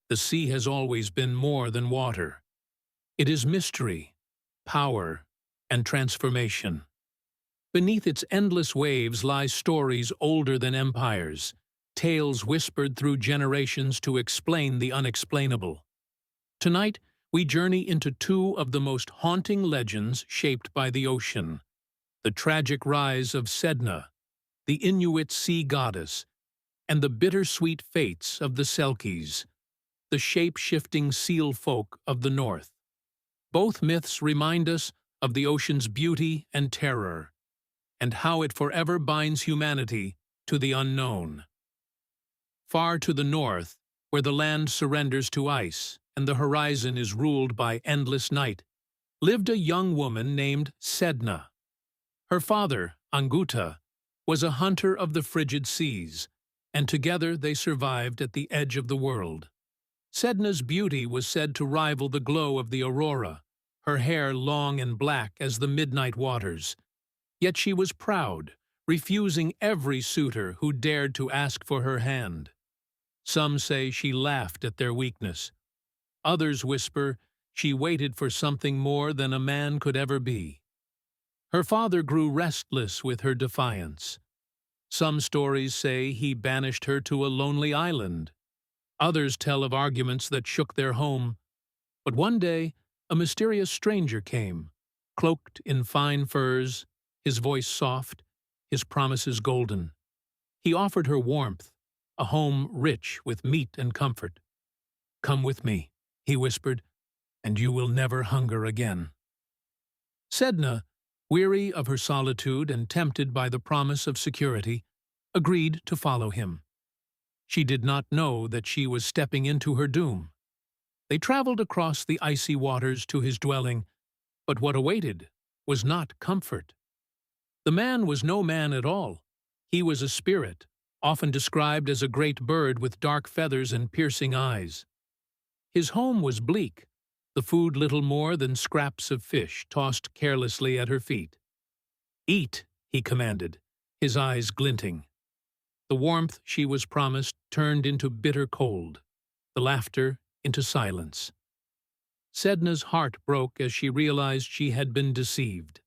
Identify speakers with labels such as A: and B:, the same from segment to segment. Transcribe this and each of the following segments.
A: The sea has always been more than water. It is mystery, power, and transformation. Beneath its endless waves lie stories older than empires, tales whispered through generations to explain the unexplainable. Tonight, we journey into two of the most haunting legends shaped by the ocean: the tragic rise of Sedna, the Inuit sea goddess, and the bittersweet fates of the Selkies, the shape-shifting seal folk of the north. Both myths remind us of the ocean's beauty and terror, and how it forever binds humanity to the unknown. Far to the north, where the land surrenders to ice and the horizon is ruled by endless night, lived a young woman named Sedna. Her father, Anguta, was a hunter of the frigid seas, and together they survived at the edge of the world. Sedna's beauty was said to rival the glow of the aurora, her hair long and black as the midnight waters. Yet she was proud, refusing every suitor who dared to ask for her hand. Some say she laughed at their weakness. Others whisper she waited for something more than a man could ever be. Her father grew restless with her defiance. Some stories say he banished her to a lonely island. Others tell of arguments that shook their home. But one day, a mysterious stranger came, cloaked in fine furs, his voice soft, his promises golden. He offered her warmth, a home rich with meat and comfort. "Come with me," he whispered, "and you will never hunger again." Sedna, weary of her solitude and tempted by the promise of security, agreed to follow him. She did not know that she was stepping into her doom. They traveled across the icy waters to his dwelling, but what awaited was not comfort. The man was no man at all. He was a spirit, often described as a great bird with dark feathers and piercing eyes. His home was bleak, the food little more than scraps of fish tossed carelessly at her feet. "Eat," he commanded, his eyes glinting. The warmth she was promised turned into bitter cold, the laughter into silence. Sedna's heart broke as she realized she had been deceived.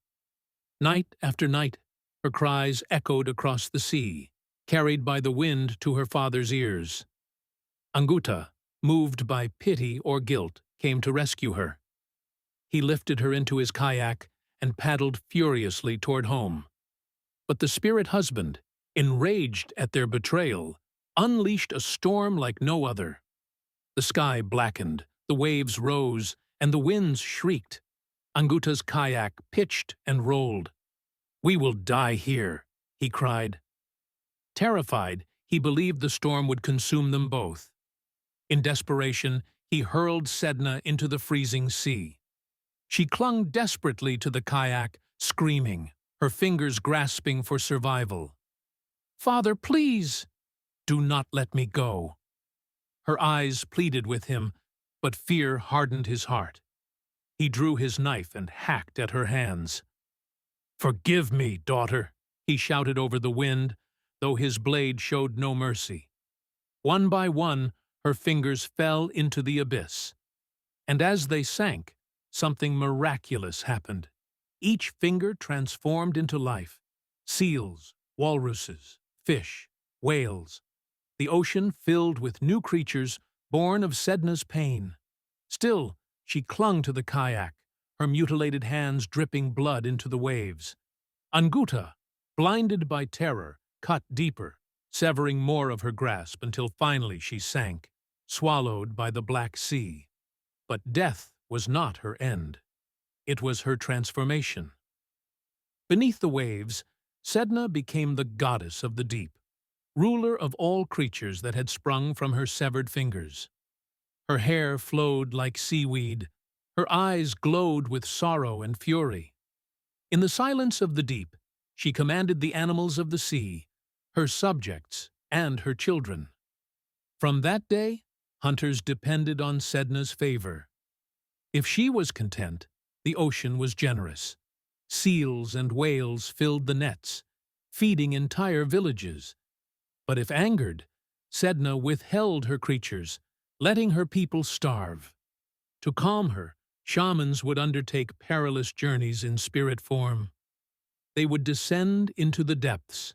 A: Night after night, her cries echoed across the sea, carried by the wind to her father's ears. Anguta, moved by pity or guilt, came to rescue her. He lifted her into his kayak and paddled furiously toward home. But the spirit husband, enraged at their betrayal, unleashed a storm like no other. The sky blackened, the waves rose, and the winds shrieked. Anguta's kayak pitched and rolled. "We will die here," he cried. Terrified, he believed the storm would consume them both. In desperation, he hurled Sedna into the freezing sea. She clung desperately to the kayak, screaming, her fingers grasping for survival. "Father, please! Do not let me go." Her eyes pleaded with him, but fear hardened his heart. He drew his knife and hacked at her hands. "Forgive me, daughter," he shouted over the wind, though his blade showed no mercy. One by one, her fingers fell into the abyss. And as they sank, something miraculous happened. Each finger transformed into life. Seals, walruses, fish, whales. The ocean filled with new creatures born of Sedna's pain. Still, she clung to the kayak, her mutilated hands dripping blood into the waves. Anguta, blinded by terror, cut deeper, severing more of her grasp until finally she sank, swallowed by the Black Sea. But death was not her end. It was her transformation. Beneath the waves, Sedna became the goddess of the deep, ruler of all creatures that had sprung from her severed fingers. Her hair flowed like seaweed, her eyes glowed with sorrow and fury. In the silence of the deep, she commanded the animals of the sea, her subjects and her children. From that day, hunters depended on Sedna's favor. If she was content, the ocean was generous. Seals and whales filled the nets, feeding entire villages. But if angered, Sedna withheld her creatures, letting her people starve. To calm her, shamans would undertake perilous journeys in spirit form. They would descend into the depths,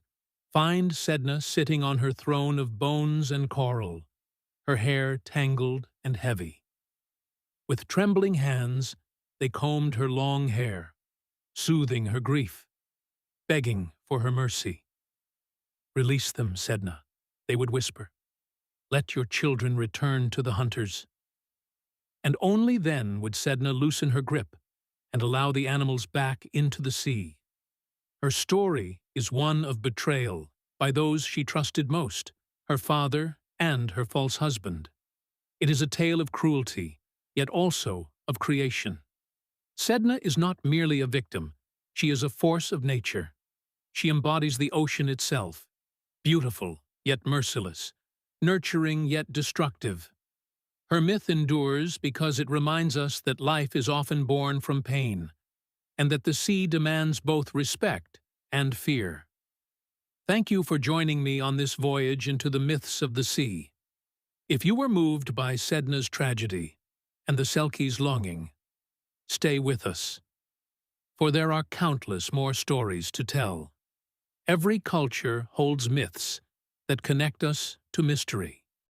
A: find Sedna sitting on her throne of bones and coral, her hair tangled and heavy. With trembling hands, they combed her long hair, soothing her grief, begging for her mercy. "Release them, Sedna," they would whisper. "Let your children return to the hunters." And only then would Sedna loosen her grip and allow the animals back into the sea. Her story is one of betrayal by those she trusted most, her father and her false husband. It is a tale of cruelty, yet also of creation. Sedna is not merely a victim, she is a force of nature. She embodies the ocean itself, beautiful yet merciless, nurturing yet destructive. Her myth endures because it reminds us that life is often born from pain, and that the sea demands both respect and fear. Thank you for joining me on this voyage into the myths of the sea. If you were moved by Sedna's tragedy and the Selkies' longing, stay with us, for there are countless more stories to tell. Every culture holds myths that connect us to mystery.